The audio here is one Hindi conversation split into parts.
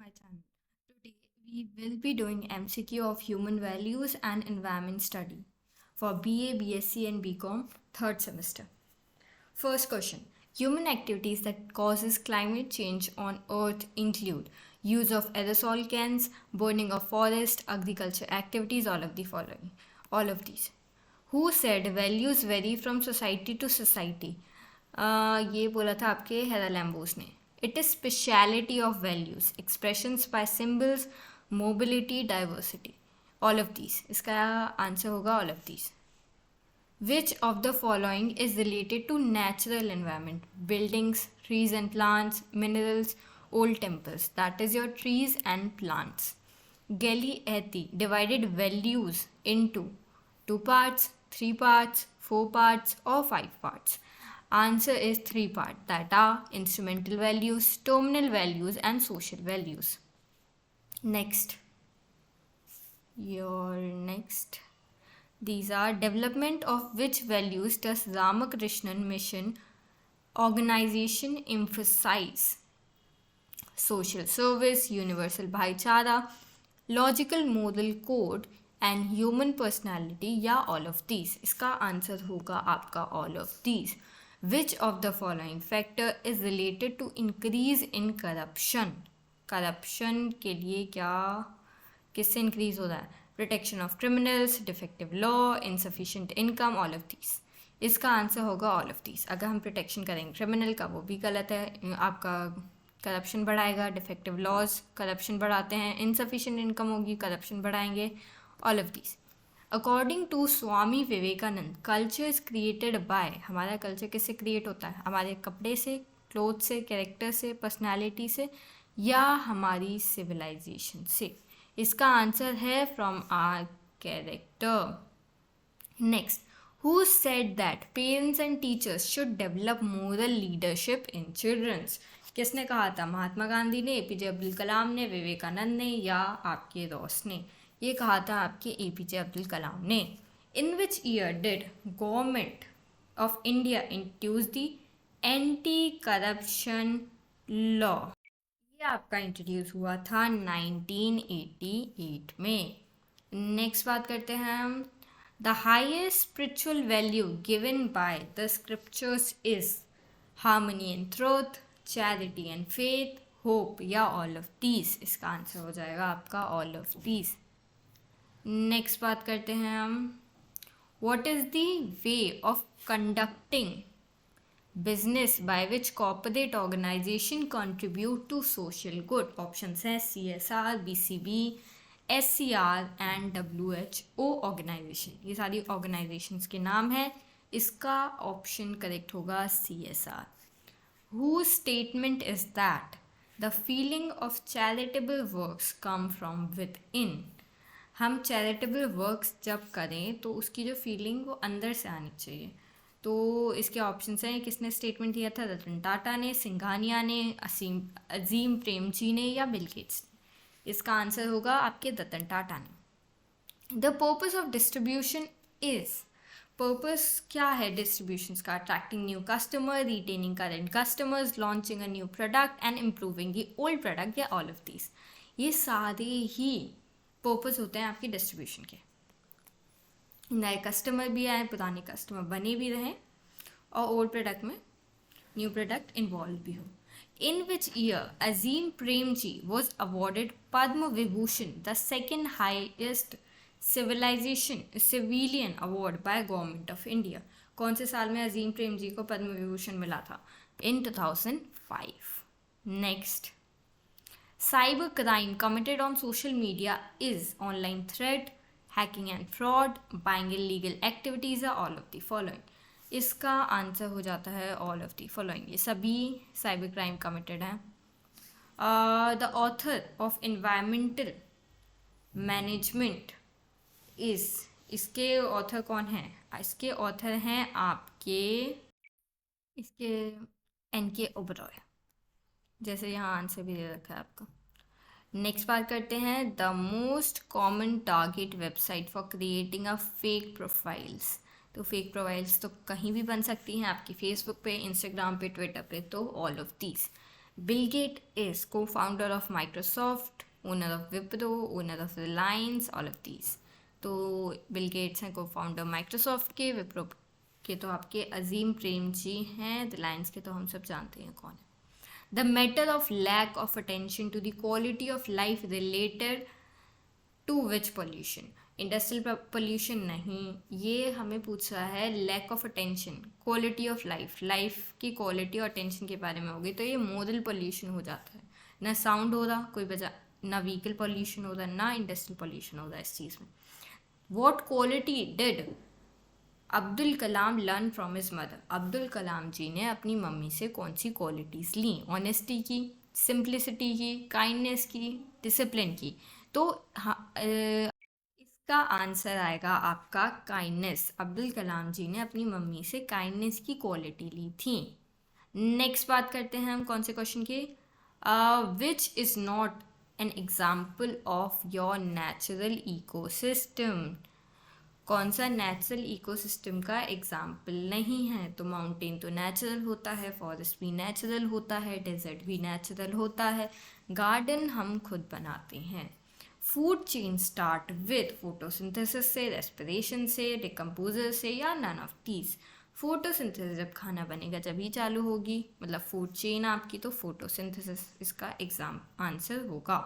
my channel. Today we will be doing MCQ of Human Values and Environment Study for BA, BSc and BCom third semester. First question. Human activities that causes climate change on earth include use of aerosol cans, burning of forest, agriculture activities, all of the following. All of these. Who said values vary from society to society? ये बोला था आपके हेरा लैम्बोस ने. It is speciality of values, expressions by symbols, mobility, diversity. All of these. इसका आंसर होगा all of these. Which of the following is related to natural environment? Buildings, trees and plants, minerals, old temples. That is your trees and plants. Geli Eti divided values into 2 parts, 3 parts, 4 parts or 5 parts. Answer is 3 parts, that are instrumental values, terminal values and social values. Next. These are development of which values does Ramakrishnan Mission organization emphasize? Social service, universal bhaichara, logical moral code and human personality या all of these. इसका आंसर होगा आपका all of these. Which of the following factor is related to increase in corruption? Corruption के लिए क्या किससे increase हो रहा है? Protection of criminals, defective law, insufficient income, all of these. इसका आंसर होगा all of these. अगर हम protection करेंगे criminal का वो भी गलत है, आपका करप्शन बढ़ाएगा. डिफेक्टिव लॉज करप्शन बढ़ाते हैं. इनसफिशिएंट इनकम होगी, करप्शन बढ़ाएंगे. All of these. According to Swami Vivekananda, culture is created by. हमारा कल्चर किससे क्रिएट होता है? हमारे कपड़े से, क्लोथ से, कैरेक्टर से, पर्सनैलिटी से या हमारी सिविलाइजेशन से. इसका आंसर है from our character. Next. Who said that parents and teachers should develop moral leadership in children's? किसने कहा था? महात्मा गांधी ने, एपीजे अब्दुल कलाम ने, विवेकानंद ने या आपके रॉस ने? ये कहा था आपके एपीजे अब्दुल कलाम ने. In which year did government of India introduce the anti corruption law? ये आपका इंट्रोड्यूस हुआ था 1988 में. नेक्स्ट बात करते हैं हम. The highest spiritual value given by the scriptures is harmony and truth, charity and faith, hope या all of these. इसका आंसर हो जाएगा आपका all of these. नेक्स्ट बात करते हैं हम. What is the way of conducting business by which corporate organization contribute to social good? Options हैं CSR, BCB, SCR and WHO organization. ये सारी ऑर्गेनाइजेशंस के नाम हैं. इसका ऑप्शन करेक्ट होगा CSR. Whose statement is that the feeling of charitable works come from within? हम चैरिटेबल वर्क्स जब करें तो उसकी जो फीलिंग वो अंदर से आनी चाहिए. तो इसके ऑप्शंस हैं. किसने स्टेटमेंट दिया था? रतन टाटा ने, सिंघानिया ने, अजीम प्रेमजी ने या बिल गेट्स ने? इसका आंसर होगा आपके रतन टाटा ने. The purpose of distribution is. Purpose क्या है डिस्ट्रीब्यूशन का? Attracting new customer, retaining current customers, launching a new product and improving the old product या ऑल ऑफ दीज. ये सारे ही पर्पस होते हैं आपकी डिस्ट्रीब्यूशन के. नए कस्टमर भी आए, पुराने कस्टमर बने भी रहें और ओल्ड प्रोडक्ट में न्यू प्रोडक्ट इन्वॉल्व भी हो. In which year Azim Premji was awarded Padma Vibhushan, the second highest civilian award by Government of India? कौन से साल में अजीम प्रेमजी को पद्म विभूषण मिला था? In 2005. Next. Cyber crime committed on social media is online threat, hacking and fraud, buying illegal activities or all of the following. इसका आंसर हो जाता है ऑल ऑफ दी फॉलोइंग. ये सभी साइबर क्राइम कमिटेड हैं. The author of environmental management is. इसके ऑथर कौन हैं? इसके ऑथर हैं आपके इसके NK ओबरॉय, जैसे यहाँ आंसर भी दे रखा है आपका. नेक्स्ट बात करते हैं. The most common target website for creating a fake profiles. तो फेक प्रोफाइल्स तो कहीं भी बन सकती हैं, आपकी फेसबुक पे, इंस्टाग्राम पे, ट्विटर पे. तो all of these. Bill Gates is co-founder of Microsoft, owner of Wipro, owner of Reliance, all of these. तो बिल गेट्स हैं co-founder माइक्रोसॉफ्ट के, विप्रो के तो आपके अजीम प्रेमजी हैं, रिलायंस के तो हम सब जानते हैं कौन है. The matter of lack of attention to the quality of life related to which pollution. Industrial pollution नहीं, ये हमें पूछा है lack of attention, quality of life, life की क्वालिटी और अटेंशन के बारे में होगी, तो ये मोरल पोल्यूशन हो जाता है. ना साउंड हो रहा कोई वजह, ना व्हीकल पोल्यूशन हो रहा, ना इंडस्ट्रियल पोल्यूशन हो रहा इस चीज़ में. What quality did Abdul Kalam learn from his mother. Abdul Kalam ji ने अपनी मम्मी से कौन सी क्वालिटीज़ ली? ऑनेस्टी की, सिंप्लिसिटी की, काइंडनेस की, डिसिप्लिन की. तो इसका आंसर आएगा आपका काइंडनेस. अब्दुल कलाम जी ने अपनी मम्मी से काइंडनेस की क्वालिटी ली थी. नेक्स्ट बात करते हैं हम कौन से क्वेश्चन की. विच is not an example of your natural ecosystem. कौन सा नेचुरल इकोसिस्टम का एग्जाम्पल नहीं है? तो माउंटेन तो नेचुरल होता है, फॉरेस्ट भी नेचुरल होता है, डेजर्ट भी नेचुरल होता है, गार्डन हम खुद बनाते हैं. Food chain start with photosynthesis से, रेस्पिरेशन से, डिकम्पोजर से, या नन ऑफ दीज. फोटोसिंथेसिस जब खाना बनेगा जब ही चालू होगी, मतलब फूड चेन आपकी, तो फोटोसिंथेसिस इसका एग्जाम आंसर होगा.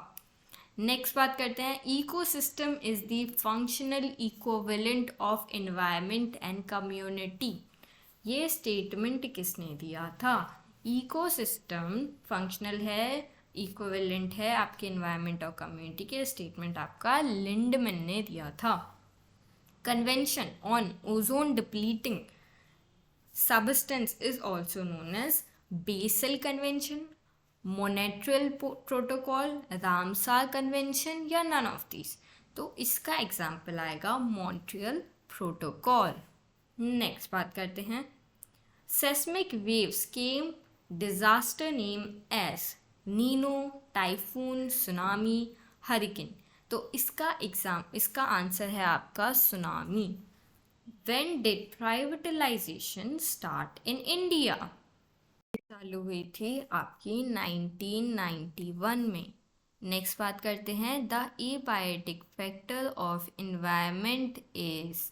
नेक्स्ट बात करते हैं. Ecosystem is the functional equivalent of environment and community. ये स्टेटमेंट किसने दिया था? इकोसिस्टम फंक्शनल है, इक्विवेलेंट है आपके एनवायरनमेंट और कम्युनिटी के. स्टेटमेंट आपका लिंडमैन ने दिया था. Convention on ozone depleting substance is also known as Basel Convention, Montreal Protocol, Ramsar Convention, या none of these. तो इसका एग्जाम्पल आएगा मॉन्ट्रियल प्रोटोकॉल. नेक्स्ट बात करते हैं. Seismic waves came disaster name as nino, typhoon, tsunami, hurricane. तो इसका आंसर है आपका tsunami. When did privatization start in India? चालू हुई थी आपकी 1991 में. नेक्स्ट बात करते हैं. The abiotic factor of environment is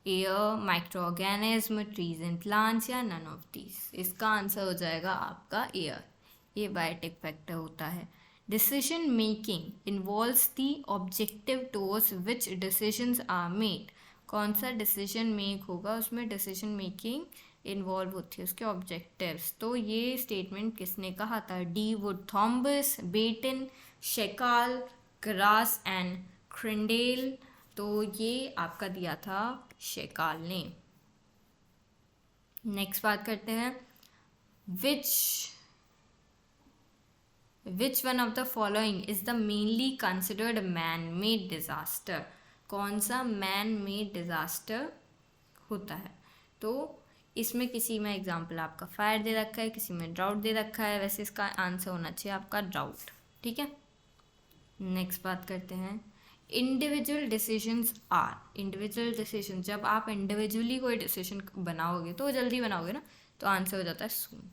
air, micro organism, trees and plants, या नन ऑफ दीज. इसका आंसर हो जाएगा आपका एयर. एबायोटिक फैक्टर होता है. Decision making involves the objective towards which decisions are made. कौन सा डिसीजन मेक होगा उसमें डिसीजन मेकिंग इन्वॉल्व होती है, उसके ऑब्जेक्टिव्स. तो ये स्टेटमेंट किसने कहा था? डी वुड थॉम्बस, बेटन, शेकाल, ग्रास एंड क्रिंडेल. तो ये आपका दिया था शेकाल ने. नेक्स्ट बात करते हैं. विच one of the following is the mainly considered man made disaster. कौन सा मैन मेड डिज़ास्टर होता है? तो इसमें किसी में एग्जांपल आपका फायर दे रखा है, किसी में ड्राउट दे रखा है. वैसे इसका आंसर होना चाहिए आपका ड्राउट. ठीक है. नेक्स्ट बात करते हैं. Individual decisions are. Individual decision, जब आप इंडिविजुअली कोई डिसीजन बनाओगे तो जल्दी बनाओगे ना, तो आंसर हो जाता है soon.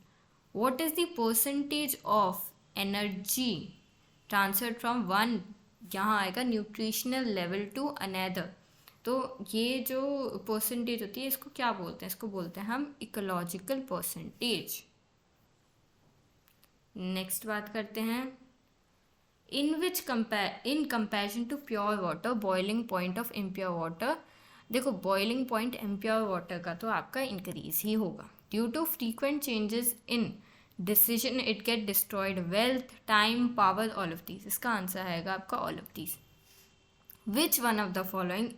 What is the percentage of energy transferred from one, यहाँ आएगा न्यूट्रिशनल लेवल टू अनदर. तो ये जो परसेंटेज होती है इसको क्या बोलते हैं? इसको बोलते हैं हम इकोलॉजिकल परसेंटेज. नेक्स्ट बात करते हैं. In comparison to pure water, boiling point of impure water. देखो बॉइलिंग पॉइंट इम्प्योर वाटर का तो आपका इंक्रीज ही होगा. Due to frequent changes in decision it get destroyed wealth, time, power, all of these. इसका आंसर आएगा आपका all of these. Which one of the following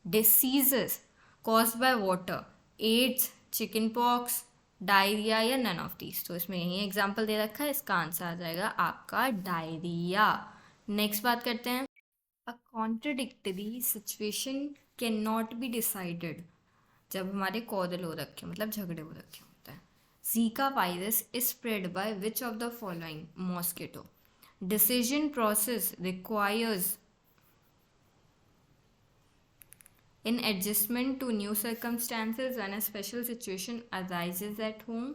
diseases caused by water? AIDS, chicken pox, diarrhoea, या नन ऑफ दीज. तो इसमें यही एग्जाम्पल दे रखा है, इसका आंसर आ जाएगा आपका डायरिया. नेक्स्ट बात करते हैं. A contradictory situation can not be decided. जब हमारे कॉरल हो रखे मतलब झगड़े हो रखे होता है. Zika virus is spread by which of the following mosquito? Decision process requires in adjustment to new circumstances when a special situation arises at home,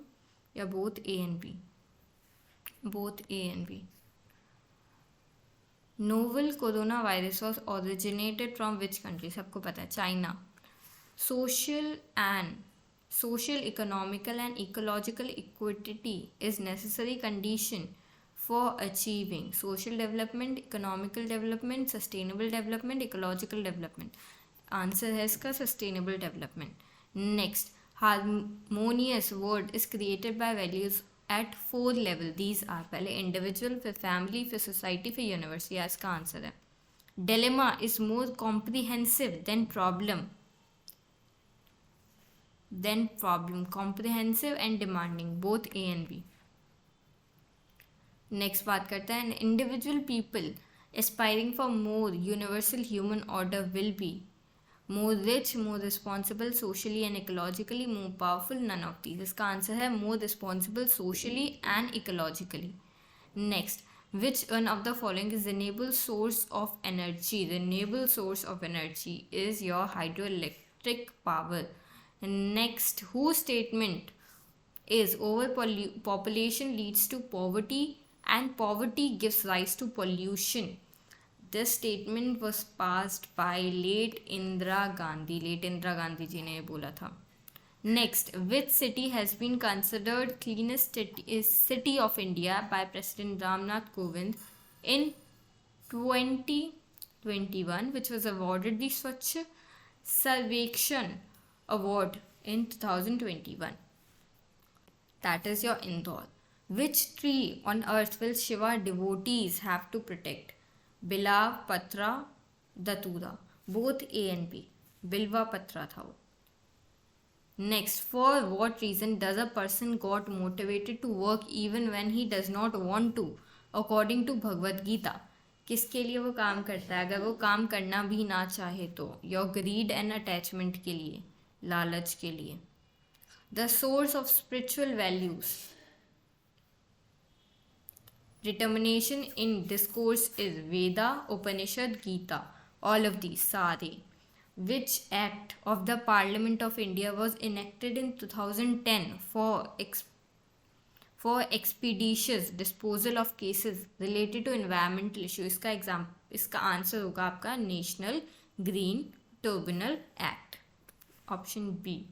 या both A and B. both A and B. Novel coronavirus was originated from which country? सबको पता है, China. Social, economical and ecological equity is necessary condition for achieving social development, economical development, sustainable development, ecological development. Answer है इसका sustainable development. Next, harmonious word is created by values at 4 level. These are पहले individual, फिर family, फिर society, फिर universe. यह इसका आंसर है. Dilemma is more comprehensive than problem. Comprehensive and demanding, both A and B. Next बात करते हैं, individual people aspiring for more universal human order will be more rich, more responsible socially and ecologically, more powerful, none of these. इसका आंसर है more responsible socially and ecologically. Next, which one of the following is renewable source of energy? Renewable source of energy is your hydroelectric power. Next, whose statement is overpopulation leads to poverty and poverty gives rise to pollution? This statement was passed by late Indira Gandhi. Late Indira Gandhi जी ने ये बोला था. Next, which city has been considered cleanest city of India by President Ramnath Kovind in 2021, which was awarded the Swachh Sarvekshan Award in 2021? That is your Indore. Which tree on earth will Shiva devotees have to protect? Bilva, Patra, Datura. Both A and B. Bilva Patra था वो. Next, for what reason does a person got motivated to work even when he does not want to? According to Bhagavad Gita. किसके लिए वो काम करता है? अगर वो काम करना भी ना चाहे तो your greed and attachment के लिए, लालच के लिए. The source of spiritual values. Determination in discourse is Veda, Upanishad, Gita. All of these, सारे. Which act of the Parliament of India was enacted in 2010 for expeditious disposal of cases related to environmental issues? इसका आंसर होगा आपका national green tribunal act, option B.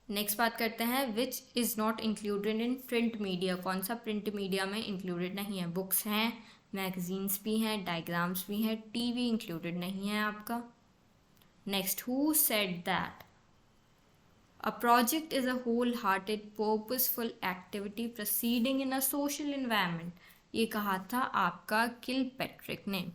Next बात करते हैं, which is not included in print media. कौन सा प्रिंट मीडिया में इंक्लूडेड नहीं है? बुक्स हैं, मैगजीन्स भी हैं, डायग्राम्स भी हैं, टीवी इंक्लूडेड नहीं है आपका. Next, who said that a project is a whole hearted purposeful activity proceeding in a social environment? ये कहा था आपका किलपैट्रिक ने.